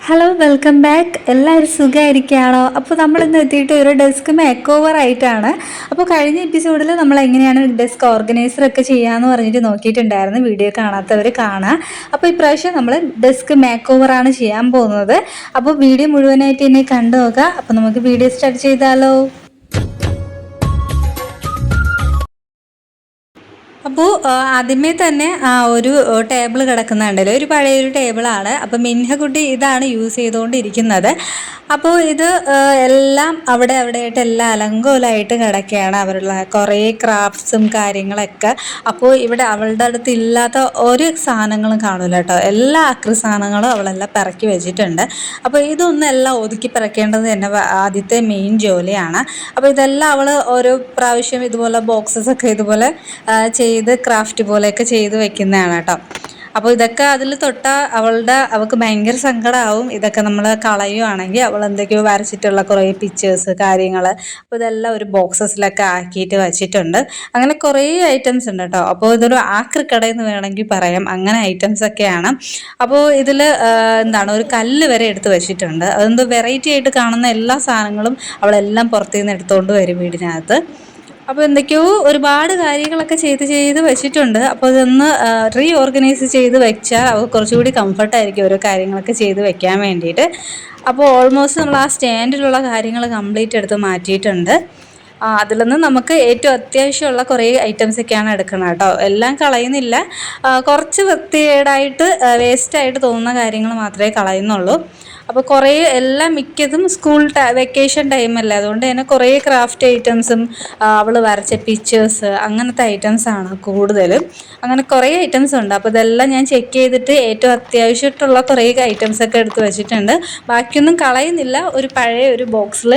Hello welcome back. എല്ലാവരും സുഖമായിരിക്കുകയാണോ? അപ്പോൾ നമ്മളിന്ന് എത്തിയിട്ട് ഒരു ഡെസ്ക് മേക്ക് ഓവർ ആയിട്ടാണ്. അപ്പോൾ കഴിഞ്ഞ എപ്പിസോഡിൽ നമ്മൾ എങ്ങനെയാണ് ഡെസ്ക് ഓർഗനൈസർ ഒക്കെ ചെയ്യാമെന്ന് പറഞ്ഞിട്ട് നോക്കിയിട്ടുണ്ടായിരുന്നു. വീഡിയോ കാണാത്തവർ കാണാം. അപ്പോൾ ഇപ്രാവശ്യം നമ്മൾ ഡെസ്ക് മേക്ക് ഓവറാണ് ചെയ്യാൻ പോകുന്നത്. അപ്പോൾ വീഡിയോ മുഴുവനായിട്ട് എന്നെ കണ്ടു നോക്കുക. അപ്പോൾ നമുക്ക് വീഡിയോ സ്റ്റാർട്ട് ചെയ്താലോ? അപ്പോൾ ആദ്യമേ തന്നെ ഒരു ടേബിൾ കിടക്കുന്നുണ്ടല്ലോ, ഒരു പഴയൊരു ടേബിളാണ്. അപ്പം മിൻഹക്കുട്ടി ഇതാണ് യൂസ് ചെയ്തുകൊണ്ടിരിക്കുന്നത്. അപ്പോൾ ഇത് എല്ലാം ആയിട്ട് എല്ലാം അലങ്കോലമായിട്ട് കിടക്കുകയാണ്. അവരുടെ കുറേ ക്രാഫ്റ്റ്സും കാര്യങ്ങളൊക്കെ. അപ്പോൾ ഇവിടെ അവളുടെ അടുത്ത് ഇല്ലാത്ത ഒരു സാധനങ്ങളും കാണില്ല കേട്ടോ. എല്ലാ ആക്രി സാധനങ്ങളും അവളെല്ലാം പിറക്കി വെച്ചിട്ടുണ്ട്. അപ്പോൾ ഇതൊന്നും എല്ലാം ഒതുക്കി പിറക്കേണ്ടത് തന്നെ ആദ്യത്തെ മെയിൻ ജോലിയാണ്. അപ്പോൾ ഇതെല്ലാം അവൾ ഓരോ പ്രാവശ്യം ഇതുപോലെ ബോക്സസ് ഒക്കെ ഇതുപോലെ ചെയ്ത് ക്രാഫ്റ്റ് പോലെയൊക്കെ ചെയ്ത് വെക്കുന്നതാണ് കേട്ടോ. അപ്പോൾ ഇതൊക്കെ അതിൽ തൊട്ടാൽ അവൾക്ക് ഭയങ്കര സങ്കടമാവും. ഇതൊക്കെ നമ്മൾ കളയുവാണെങ്കിൽ അവൾ എന്തൊക്കെയോ വരച്ചിട്ടുള്ള കുറേ പിക്ചേഴ്സ് കാര്യങ്ങൾ, അപ്പോൾ ഇതെല്ലാം ഒരു ബോക്സസിലൊക്കെ ആക്കിയിട്ട് വെച്ചിട്ടുണ്ട്. അങ്ങനെ കുറേ ഐറ്റംസ് ഉണ്ട് കേട്ടോ. അപ്പോൾ ഇതൊരു ആക്രിക്കടയെന്ന് വേണമെങ്കിൽ പറയാം. അങ്ങനെ ഐറ്റംസൊക്കെയാണ്. അപ്പോൾ ഇതിൽ ഒരു കല്ല് വരെ എടുത്ത് വെച്ചിട്ടുണ്ട്. അതെന്തോ വെറൈറ്റി ആയിട്ട് കാണുന്ന എല്ലാ സാധനങ്ങളും അവളെല്ലാം പുറത്തു നിന്ന് എടുത്തുകൊണ്ട് വരും വീടിനകത്ത്. അപ്പോൾ എന്തൊക്കെയോ ഒരുപാട് കാര്യങ്ങളൊക്കെ ചെയ്ത് വെച്ചിട്ടുണ്ട്. അപ്പോൾ ഇതൊന്ന് ഓർഗനൈസ് ചെയ്ത് വെച്ചാൽ അവർക്ക് കുറച്ചുകൂടി കംഫർട്ടായിരിക്കും ഓരോ കാര്യങ്ങളൊക്കെ ചെയ്ത് വെക്കാൻ വേണ്ടിയിട്ട്. അപ്പോൾ ഓൾമോസ്റ്റ് നമ്മൾ ആ സ്റ്റാൻഡിലുള്ള കാര്യങ്ങൾ കംപ്ലീറ്റ് എടുത്ത് മാറ്റിയിട്ടുണ്ട്. അതിൽ നിന്ന് നമുക്ക് ഏറ്റവും അത്യാവശ്യമുള്ള കുറേ ഐറ്റംസൊക്കെയാണ് എടുക്കുന്നത് കേട്ടോ. എല്ലാം കളയുന്നില്ല. കുറച്ച് വൃത്തികേടായിട്ട് വേസ്റ്റായിട്ട് തോന്നുന്ന കാര്യങ്ങൾ മാത്രമേ കളയുന്നുള്ളൂ. അപ്പോൾ കുറേ എല്ലാം മിക്കതും വെക്കേഷൻ ടൈമല്ലേ, അതുകൊണ്ട് തന്നെ കുറേ ക്രാഫ്റ്റ് ഐറ്റംസും അവൾ വരച്ച പിക്ചേഴ്സ് അങ്ങനത്തെ ഐറ്റംസാണ് കൂടുതലും. അങ്ങനെ കുറേ ഐറ്റംസ് ഉണ്ട്. അപ്പോൾ ഇതെല്ലാം ഞാൻ ചെക്ക് ചെയ്തിട്ട് ഏറ്റവും അത്യാവശ്യമായിട്ടുള്ള കുറേ ഐറ്റംസൊക്കെ എടുത്ത് വെച്ചിട്ടുണ്ട്. ബാക്കിയൊന്നും കളയുന്നില്ല. ഒരു പഴയ ഒരു ബോക്സിൽ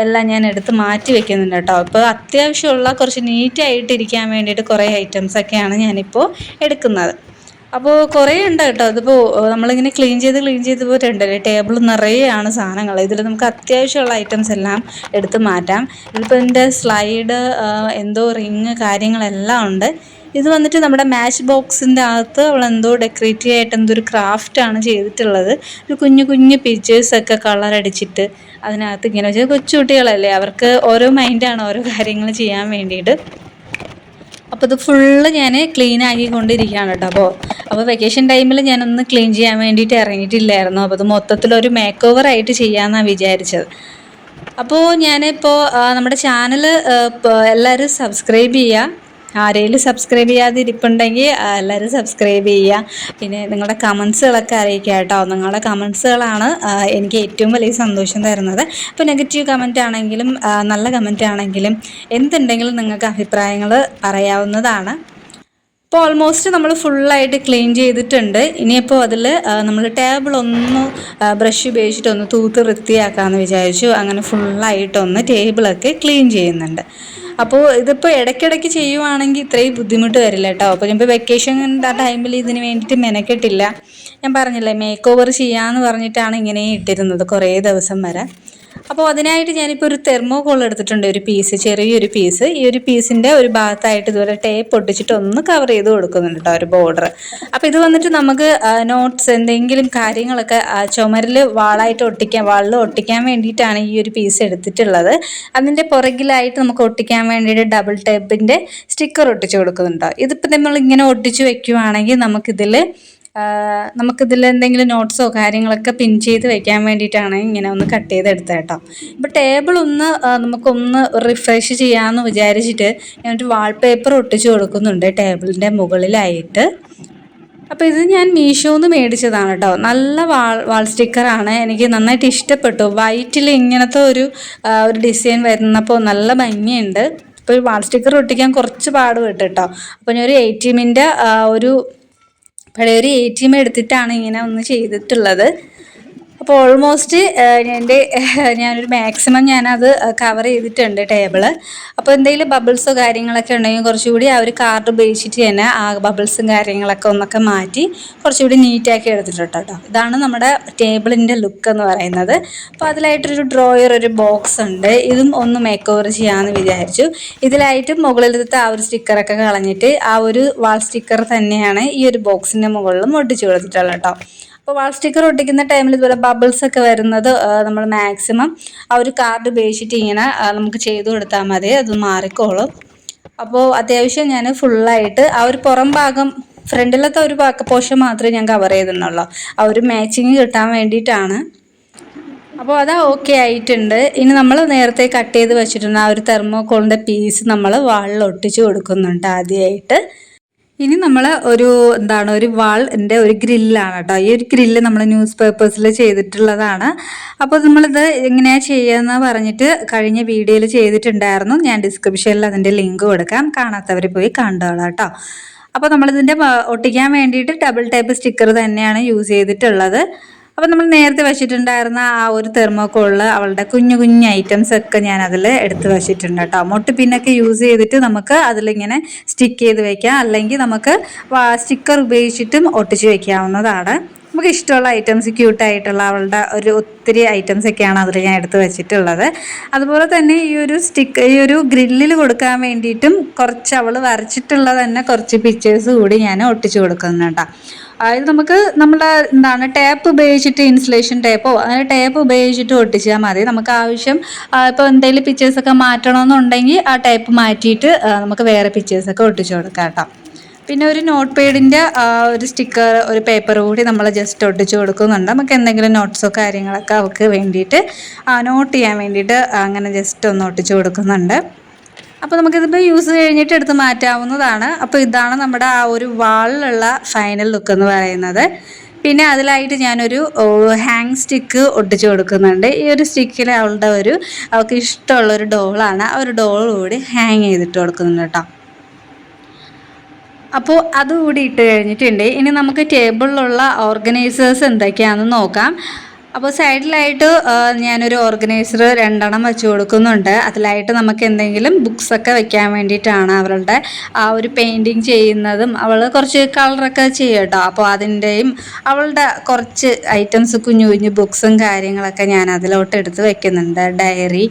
എല്ലാം ഞാൻ എടുത്ത് മാറ്റി വെക്കുന്നുണ്ട് കേട്ടോ. അപ്പോൾ അത്യാവശ്യമുള്ള കുറച്ച് നീറ്റായിട്ടിരിക്കാൻ വേണ്ടിയിട്ട് കുറേ ഐറ്റംസൊക്കെയാണ് ഞാനിപ്പോൾ എടുക്കുന്നത്. അപ്പോൾ കുറേ ഉണ്ട് കേട്ടോ. അതിപ്പോൾ നമ്മളിങ്ങനെ ക്ലീൻ ചെയ്ത് പോയിട്ടുണ്ടല്ലേ, ടേബിൾ നിറയെയാണ് സാധനങ്ങൾ. ഇതിൽ നമുക്ക് അത്യാവശ്യമുള്ള ഐറ്റംസ് എല്ലാം എടുത്ത് മാറ്റാം. ഇതിപ്പോൾ ഇതിൻ്റെ സ്ലൈഡ്, എന്തോ റിങ് കാര്യങ്ങളെല്ലാം ഉണ്ട്. ഇത് വന്നിട്ട് നമ്മുടെ മാച്ച് ബോക്സിൻ്റെ അകത്ത് അവൾ എന്തോ ഡെക്കറേറ്റീവ് ആയിട്ട് എന്തോ ഒരു ക്രാഫ്റ്റാണ് ചെയ്തിട്ടുള്ളത്. ഒരു കുഞ്ഞു പിക്ചേഴ്സൊക്കെ കളറടിച്ചിട്ട് അതിനകത്ത് ഇങ്ങനെ വെച്ചാൽ കൊച്ചുകുട്ടികളല്ലേ, അവർക്ക് ഓരോ മൈൻഡാണ് ഓരോ കാര്യങ്ങൾ ചെയ്യാൻ വേണ്ടിയിട്ട്. അപ്പോൾ ഇത് ഫുള്ള് ഞാൻ ക്ലീൻ ആക്കിക്കൊണ്ടിരിക്കുകയാണ് കേട്ടോ. അപ്പോൾ വെക്കേഷൻ ടൈമിൽ ഞാനൊന്ന് ക്ലീൻ ചെയ്യാൻ വേണ്ടിയിട്ട് ഇറങ്ങിയിട്ടില്ലായിരുന്നു. അപ്പോൾ ഇത് മൊത്തത്തിലൊരു മേക്ക് ഓവർ ആയിട്ട് ചെയ്യാമെന്നാണ് വിചാരിച്ചത്. അപ്പോൾ ഞാനിപ്പോൾ നമ്മുടെ ചാനൽ എല്ലാവരും സബ്സ്ക്രൈബ് ചെയ്യുക. ആരെങ്കിലും സബ്സ്ക്രൈബ് ചെയ്യാതെ ഇരിപ്പുണ്ടെങ്കിൽ എല്ലാവരും സബ്സ്ക്രൈബ് ചെയ്യുക. പിന്നെ നിങ്ങളുടെ കമൻസുകളൊക്കെ അറിയിക്കുക കേട്ടോ. നിങ്ങളുടെ കമൻസുകളാണ് എനിക്ക് ഏറ്റവും വലിയ സന്തോഷം തരുന്നത്. ഇപ്പോൾ നെഗറ്റീവ് കമൻ്റ് ആണെങ്കിലും നല്ല കമൻ്റ് ആണെങ്കിലും എന്തുണ്ടെങ്കിലും നിങ്ങൾക്ക് അഭിപ്രായങ്ങൾ പറയാവുന്നതാണ്. ഇപ്പോൾ ഓൾമോസ്റ്റ് നമ്മൾ ഫുള്ളായിട്ട് ക്ലീൻ ചെയ്തിട്ടുണ്ട്. ഇനിയിപ്പോൾ അതിൽ നമ്മൾ ടേബിൾ ഒന്ന് ബ്രഷ് ഉപയോഗിച്ചിട്ടൊന്ന് തൂത്ത് വൃത്തിയാക്കാമെന്ന് വിചാരിച്ചു. അങ്ങനെ ഫുള്ളായിട്ടൊന്ന് ടേബിളൊക്കെ ക്ലീൻ ചെയ്യുന്നുണ്ട്. അപ്പോൾ ഇതിപ്പോൾ ഇടയ്ക്കിടയ്ക്ക് ചെയ്യുവാണെങ്കിൽ ഇത്രയും ബുദ്ധിമുട്ട് വരില്ല കേട്ടോ. അപ്പോൾ ഇപ്പോൾ വെക്കേഷൻ ടൈമിൽ ഇതിന് വേണ്ടിയിട്ട് മെനക്കെട്ടില്ല. ഞാൻ പറഞ്ഞില്ലേ, മേക്ക് ഓവർ ചെയ്യാമെന്ന് പറഞ്ഞിട്ടാണ് ഇങ്ങനെ ഇട്ടിരുന്നത് കുറേ ദിവസം വരെ. അപ്പോൾ അതിനായിട്ട് ഞാനിപ്പോൾ ഒരു തെർമോകോൾ എടുത്തിട്ടുണ്ട്, ഒരു പീസ്, ചെറിയൊരു പീസ്. ഈ ഒരു പീസിൻ്റെ ഒരു ഭാഗത്തായിട്ട് ഇതുപോലെ ടേപ്പ് ഒട്ടിച്ചിട്ട് ഒന്ന് കവർ ചെയ്ത് കൊടുക്കുന്നുണ്ട് കേട്ടോ, ഒരു ബോർഡർ. അപ്പോൾ ഇത് വന്നിട്ട് നമുക്ക് നോട്ട്സ് എന്തെങ്കിലും കാര്യങ്ങളൊക്കെ ചുമരിൽ വാളിൽ ഒട്ടിക്കാൻ വേണ്ടിയിട്ടാണ് ഈ ഒരു പീസ് എടുത്തിട്ടുള്ളത്. അതിൻ്റെ പുറകിലായിട്ട് നമുക്ക് ഒട്ടിക്കാൻ വേണ്ടിയിട്ട് ഡബിൾ ടേപ്പിൻ്റെ സ്റ്റിക്കർ ഒട്ടിച്ച് കൊടുക്കുന്നുണ്ടോ. ഇതിപ്പോൾ നമ്മൾ ഇങ്ങനെ ഒട്ടിച്ച് വെക്കുവാണെങ്കിൽ നമുക്കിതിൽ എന്തെങ്കിലും നോട്ട്സോ കാര്യങ്ങളൊക്കെ പിൻ ചെയ്ത് വെക്കാൻ വേണ്ടിയിട്ടാണ് ഇങ്ങനെ ഒന്ന് കട്ട് ചെയ്തെടുത്തത് കേട്ടോ. ഇപ്പോൾ ടേബിൾ നമുക്കൊന്ന് റിഫ്രഷ് ചെയ്യാമെന്ന് വിചാരിച്ചിട്ട് ഞാനൊരു വാൾപേപ്പർ ഒട്ടിച്ച് കൊടുക്കുന്നുണ്ട് ടേബിളിൻ്റെ മുകളിലായിട്ട്. അപ്പോൾ ഇത് ഞാൻ മീഷോന്ന് മേടിച്ചതാണ് കേട്ടോ. നല്ല വാൾ സ്റ്റിക്കറാണ്. എനിക്ക് നന്നായിട്ട് ഇഷ്ടപ്പെട്ടു. വൈറ്റിൽ ഇങ്ങനത്തെ ഒരു ഡിസൈൻ വരുന്നപ്പോൾ നല്ല ഭംഗിയുണ്ട്. ഇപ്പോൾ വാൾ സ്റ്റിക്കർ ഒട്ടിക്കാൻ കുറച്ച് പാട് പെട്ടു കേട്ടോ. അപ്പോൾ ഞാൻ ഒരു ATMൻ്റെ പഴയൊരു ATM എടുത്തിട്ടാണ് ഇങ്ങനെ ഒന്ന് ചെയ്തിട്ടുള്ളത്. അപ്പോൾ ഓൾമോസ്റ്റ് ഞാനൊരു മാക്സിമം ഞാനത് കവർ ചെയ്തിട്ടുണ്ട് ടേബിള്. അപ്പോൾ എന്തെങ്കിലും ബബിൾസോ കാര്യങ്ങളൊക്കെ ഉണ്ടെങ്കിൽ കുറച്ചുകൂടി ആ ഒരു കാർഡ് ഉപയോഗിച്ചിട്ട് തന്നെ ആ ബബിൾസും കാര്യങ്ങളൊക്കെ ഒന്നൊക്കെ മാറ്റി കുറച്ചുകൂടി നീറ്റാക്കി എടുത്തിട്ടുണ്ട് കേട്ടോ. ഇതാണ് നമ്മുടെ ടേബിളിൻ്റെ ലുക്ക് എന്ന് പറയുന്നത്. അപ്പോൾ അതിലായിട്ടൊരു ഡ്രോയർ, ഒരു ബോക്സ് ഉണ്ട്. ഇതും ഒന്ന് മേക്ക് ഓവർ ചെയ്യാമെന്ന് വിചാരിച്ചു. ഇതിലായിട്ട് മുകളിലത്തെ ആ ഒരു സ്റ്റിക്കറൊക്കെ കളഞ്ഞിട്ട് ആ ഒരു വാൾ സ്റ്റിക്കർ തന്നെയാണ് ഈ ഒരു ബോക്സിൻ്റെ മുകളിലും ഒട്ടിച്ചു കൊടുത്തിട്ടുള്ളത് കേട്ടോ. അപ്പോൾ വാൾ സ്റ്റിക്കർ ഒട്ടിക്കുന്ന ടൈമിൽ ഇതുപോലെ ബബിൾസ് ഒക്കെ വരുന്നത് നമ്മൾ മാക്സിമം ആ ഒരു കാർഡ് ഉപയോഗിച്ചിട്ട് ഇങ്ങനെ നമുക്ക് ചെയ്തു കൊടുത്താൽ മതി, അത് മാറിക്കോളും. അപ്പോൾ അത്യാവശ്യം ഞാൻ ഫുള്ളായിട്ട് ആ ഒരു പുറം ഭാഗം ഫ്രണ്ടിലത്തെ ഒരു പോർഷൻ മാത്രമേ ഞാൻ കവർ ചെയ്തിട്ടുള്ളൂ, ആ ഒരു മാച്ചിങ് കിട്ടാൻ വേണ്ടിയിട്ടാണ്. അപ്പോൾ അത് ഓക്കെ ആയിട്ടുണ്ട്. ഇനി നമ്മൾ നേരത്തെ കട്ട് ചെയ്ത് വെച്ചിട്ടുണ്ട് ആ ഒരു തെർമോക്കോളിൻ്റെ പീസ് നമ്മൾ വാളിൽ ഒട്ടിച്ച് കൊടുക്കുന്നുണ്ട് ആദ്യമായിട്ട്. ഇനി നമ്മൾ ഒരു വാളിൻ്റെ ഒരു ഗ്രില്ലാണ് കേട്ടോ. ഈ ഒരു ഗ്രില്ല് നമ്മൾ ന്യൂസ് പേപ്പേഴ്സിൽ ചെയ്തിട്ടുള്ളതാണ്. അപ്പോൾ നമ്മളിത് എങ്ങനെയാണ് ചെയ്യുകയെന്ന് പറഞ്ഞിട്ട് കഴിഞ്ഞ വീഡിയോയിൽ ചെയ്തിട്ടുണ്ടായിരുന്നു. ഞാൻ ഡിസ്ക്രിപ്ഷനിൽ അതിൻ്റെ ലിങ്ക് കൊടുക്കാം, കാണാത്തവർ പോയി കണ്ടോളാം കേട്ടോ. അപ്പോൾ നമ്മളിതിൻ്റെ ഒട്ടിക്കാൻ വേണ്ടിയിട്ട് ഡബിൾ ടൈപ്പ് സ്റ്റിക്കർ തന്നെയാണ് യൂസ് ചെയ്തിട്ടുള്ളത്. അപ്പോൾ നമ്മൾ നേരത്തെ വെച്ചിട്ടുണ്ടായിരുന്ന ആ ഒരു തെർമോക്കോളിൽ അവളുടെ കുഞ്ഞു കുഞ്ഞു ഐറ്റംസ് ഒക്കെ ഞാൻ അതിൽ എടുത്ത് വെച്ചിട്ടുണ്ട് കേട്ടോ. മുട്ട് പിന്നൊക്കെ യൂസ് ചെയ്തിട്ട് നമുക്ക് അതിലിങ്ങനെ സ്റ്റിക്ക് ചെയ്ത് വെക്കാം, അല്ലെങ്കിൽ നമുക്ക് സ്റ്റിക്കർ ഉപയോഗിച്ചിട്ടും ഒട്ടിച്ച് വെക്കാവുന്നതാണ്. നമുക്ക് ഇഷ്ടമുള്ള ഐറ്റംസ്, ക്യൂട്ടായിട്ടുള്ള അവളുടെ ഒത്തിരി ഐറ്റംസ് ഒക്കെയാണ് അതിൽ ഞാൻ എടുത്ത് വെച്ചിട്ടുള്ളത്. അതുപോലെ തന്നെ ഈ ഒരു ഗ്രില്ലിൽ കൊടുക്കാൻ വേണ്ടിയിട്ടും കുറച്ച് അവൾ വരച്ചിട്ടുള്ള തന്നെ കുറച്ച് പിക്ചേഴ്സ് കൂടി ഞാൻ ഒട്ടിച്ച് കൊടുക്കുന്നുണ്ട്. അതായത് നമുക്ക് നമ്മുടെ ടേപ്പ് ഉപയോഗിച്ചിട്ട്, ഇൻസുലേഷൻ ടേപ്പോ അങ്ങനെ ടേപ്പ് ഉപയോഗിച്ചിട്ട് ഒട്ടിച്ചാൽ മതി. നമുക്ക് ആവശ്യം ഇപ്പോൾ എന്തെങ്കിലും പിക്ചേഴ്സൊക്കെ മാറ്റണമെന്നുണ്ടെങ്കിൽ ആ ടേപ്പ് മാറ്റിയിട്ട് നമുക്ക് വേറെ പിക്ചേഴ്സൊക്കെ ഒട്ടിച്ച് കൊടുക്കാം കേട്ടോ. പിന്നെ ഒരു നോട്ട് പേഡിൻ്റെ ഒരു സ്റ്റിക്കർ, ഒരു പേപ്പർ കൂടി നമ്മൾ ജസ്റ്റ് ഒട്ടിച്ച് കൊടുക്കുന്നുണ്ട്. നമുക്ക് എന്തെങ്കിലും നോട്ട്സോ കാര്യങ്ങളൊക്കെ അവൾക്ക് വേണ്ടിയിട്ട് നോട്ട് ചെയ്യാൻ വേണ്ടിയിട്ട് അങ്ങനെ ജസ്റ്റ് ഒന്ന് ഒട്ടിച്ച് കൊടുക്കുന്നുണ്ട്. അപ്പോൾ നമുക്കിതിപ്പോൾ യൂസ് കഴിഞ്ഞിട്ട് എടുത്ത് മാറ്റാവുന്നതാണ്. അപ്പോൾ ഇതാണ് നമ്മുടെ ആ ഒരു വാളിലുള്ള ഫൈനൽ ലുക്ക് എന്ന് പറയുന്നത്. പിന്നെ അതിലായിട്ട് ഞാനൊരു ഹാങ് സ്റ്റിക്ക് ഒട്ടിച്ച് കൊടുക്കുന്നുണ്ട്. ഈ ഒരു സ്റ്റിക്കിൽ അവൾക്ക് ഇഷ്ടമുള്ളൊരു ഡോളാണ്, ആ ഒരു ഡോൾ കൂടി ഹാങ് ചെയ്തിട്ട് കൊടുക്കുന്നുണ്ട് കേട്ടോ. അപ്പോൾ അതുകൂടി ഇട്ട് കഴിഞ്ഞിട്ടുണ്ട്. ഇനി നമുക്ക് ടേബിളിലുള്ള ഓർഗനൈസേഴ്സ് എന്തൊക്കെയാണെന്ന് നോക്കാം. അപ്പോൾ സൈഡിലായിട്ട് ഞാനൊരു ഓർഗനൈസർ 2 വെച്ച് കൊടുക്കുന്നുണ്ട്. അതിലായിട്ട് നമുക്ക് എന്തെങ്കിലും ബുക്സൊക്കെ വെക്കാൻ വേണ്ടിയിട്ടാണ്. അവളുടെ ആ ഒരു പെയിൻറ്റിങ് ചെയ്യുന്നതും അവൾ കുറച്ച് കളറൊക്കെ ചെയ്യും കേട്ടോ. അപ്പോൾ അതിൻ്റെയും അവളുടെ കുറച്ച് ഐറ്റംസ്, കുഞ്ഞു കുഞ്ഞു ബുക്സും കാര്യങ്ങളൊക്കെ ഞാൻ അതിലോട്ട് എടുത്ത് വെക്കുന്നുണ്ട്. ഡയറി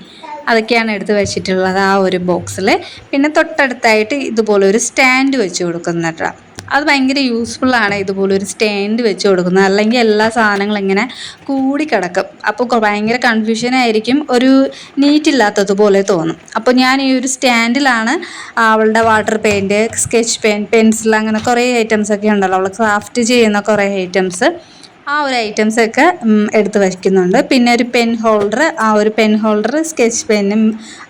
അതൊക്കെയാണ് എടുത്ത് വെച്ചിട്ടുള്ളത് ആ ഒരു ബോക്സിൽ. പിന്നെ തൊട്ടടുത്തായിട്ട് ഇതുപോലെ ഒരു സ്റ്റാൻഡ് വെച്ച് കൊടുക്കുന്നുണ്ട്. അത് ഭയങ്കര യൂസ്ഫുള്ളാണ് ഇതുപോലൊരു സ്റ്റാൻഡ് വെച്ച് കൊടുക്കുന്നത്. അല്ലെങ്കിൽ എല്ലാ സാധനങ്ങളും ഇങ്ങനെ കൂടിക്കിടക്കും, അപ്പോൾ ഭയങ്കര കൺഫ്യൂഷനായിരിക്കും, ഒരു നീറ്റില്ലാത്തതുപോലെ തോന്നും. അപ്പോൾ ഞാൻ ഈ ഒരു സ്റ്റാൻഡിലാണ് അവളുടെ water paint, sketch pen, pencil, അങ്ങനെ കുറേ ഐറ്റംസൊക്കെ ഉണ്ടല്ലോ, അവൾ ക്രാഫ്റ്റ് ചെയ്യുന്ന കുറേ ഐറ്റംസ്, ആ ഒരു ഐറ്റംസൊക്കെ എടുത്ത് വയ്ക്കുന്നുണ്ട്. പിന്നെ ഒരു പെൻ ഹോൾഡർ, ആ ഒരു പെൻ ഹോൾഡർ സ്കെച്ച് പെന്നും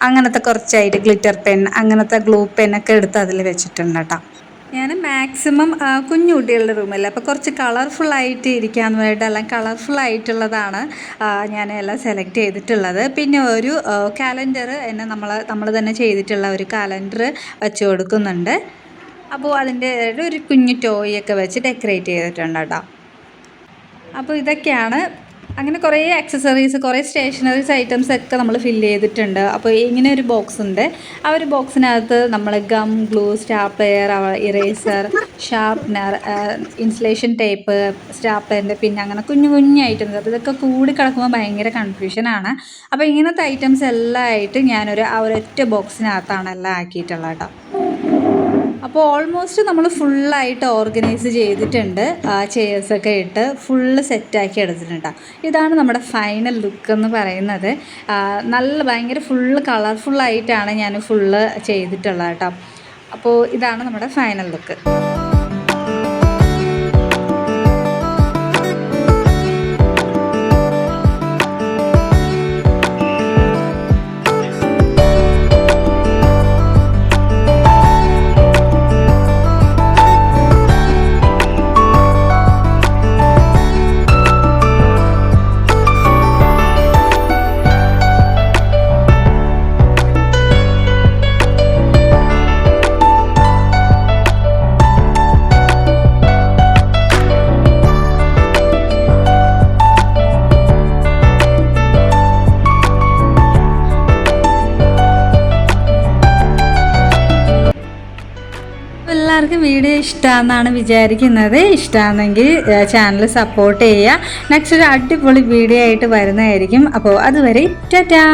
അങ്ങനത്തെ കുറച്ചായിട്ട് ഗ്ലിറ്റർ പെൻ, അങ്ങനത്തെ ഗ്ലൂ പെന്നൊക്കെ എടുത്ത് അതിൽ വെച്ചിട്ടുണ്ട് കേട്ടോ. ഞാൻ മാക്സിമം കുഞ്ഞു കുട്ടികളുടെ റൂമല്ല, അപ്പോൾ കുറച്ച് കളർഫുള്ളായിട്ട് ഇരിക്കാമെന്ന് വേണ്ടിയിട്ട്, അല്ലെങ്കിൽ കളർഫുള്ളായിട്ടുള്ളതാണ് ഞാൻ എല്ലാം സെലക്ട് ചെയ്തിട്ടുള്ളത്. പിന്നെ ഒരു കാലണ്ടർ നമ്മൾ തന്നെ ചെയ്തിട്ടുള്ള ഒരു കാലണ്ടർ വെച്ച് കൊടുക്കുന്നുണ്ട്. അപ്പോൾ അതിൻ്റെ ഒരു കുഞ്ഞു ടോയൊക്കെ വെച്ച് ഡെക്കറേറ്റ് ചെയ്തിട്ടുണ്ട് കേട്ടോ. അപ്പോൾ ഇതൊക്കെയാണ്. അങ്ങനെ കുറേ ആക്സസറീസ്, കുറേ സ്റ്റേഷനറീസ് ഐറ്റംസ് ഒക്കെ നമ്മൾ ഫില്ല് ചെയ്തിട്ടുണ്ട്. അപ്പോൾ ഇങ്ങനെ ഒരു ബോക്സ് ഉണ്ട്. ആ ഒരു ബോക്സിനകത്ത് നമ്മൾ gum, glue, stapler, eraser, sharpener, insulation tape, സ്റ്റാപ്ലെയറിൻ്റെ പിന്നെ അങ്ങനെ കുഞ്ഞു കുഞ്ഞു ഐറ്റംസ്. അപ്പോൾ ഇതൊക്കെ കൂടി കിടക്കുമ്പോൾ ഭയങ്കര കൺഫ്യൂഷനാണ്. അപ്പോൾ ഇങ്ങനത്തെ ഐറ്റംസ് എല്ലാം ആയിട്ട് ആ ഒരൊറ്റ ബോക്സിനകത്താണ് എല്ലാം ആക്കിയിട്ടുള്ളത് കേട്ടോ. അപ്പോൾ ഓൾമോസ്റ്റ് നമ്മൾ ഫുള്ളായിട്ട് ഓർഗനൈസ് ചെയ്തിട്ടുണ്ട്. ചെയേഴ്സൊക്കെ ഇട്ട് ഫുള്ള് സെറ്റാക്കി എടുത്തിട്ടുണ്ട്. ഇതാണ് നമ്മുടെ ഫൈനൽ ലുക്ക് എന്ന് പറയുന്നത്. ഭയങ്കര ഫുള്ള് കളർഫുള്ളായിട്ടാണ് ഞാൻ ഫുള്ള് ചെയ്തിട്ടുള്ളത് കേട്ടോ. അപ്പോൾ ഇതാണ് നമ്മുടെ ഫൈനൽ ലുക്ക്. എല്ലാവർക്കും വീഡിയോ ഇഷ്ടമാണെന്നാണ് വിചാരിക്കുന്നത്. ഇഷ്ടമാണെങ്കിൽ ചാനൽ സപ്പോർട്ട് ചെയ്യുക. നെക്സ്റ്റ് ഒരു അടിപൊളി വീഡിയോ ആയിട്ട് വരുന്നതായിരിക്കും. അപ്പോൾ അതുവരെ ടാറ്റാ.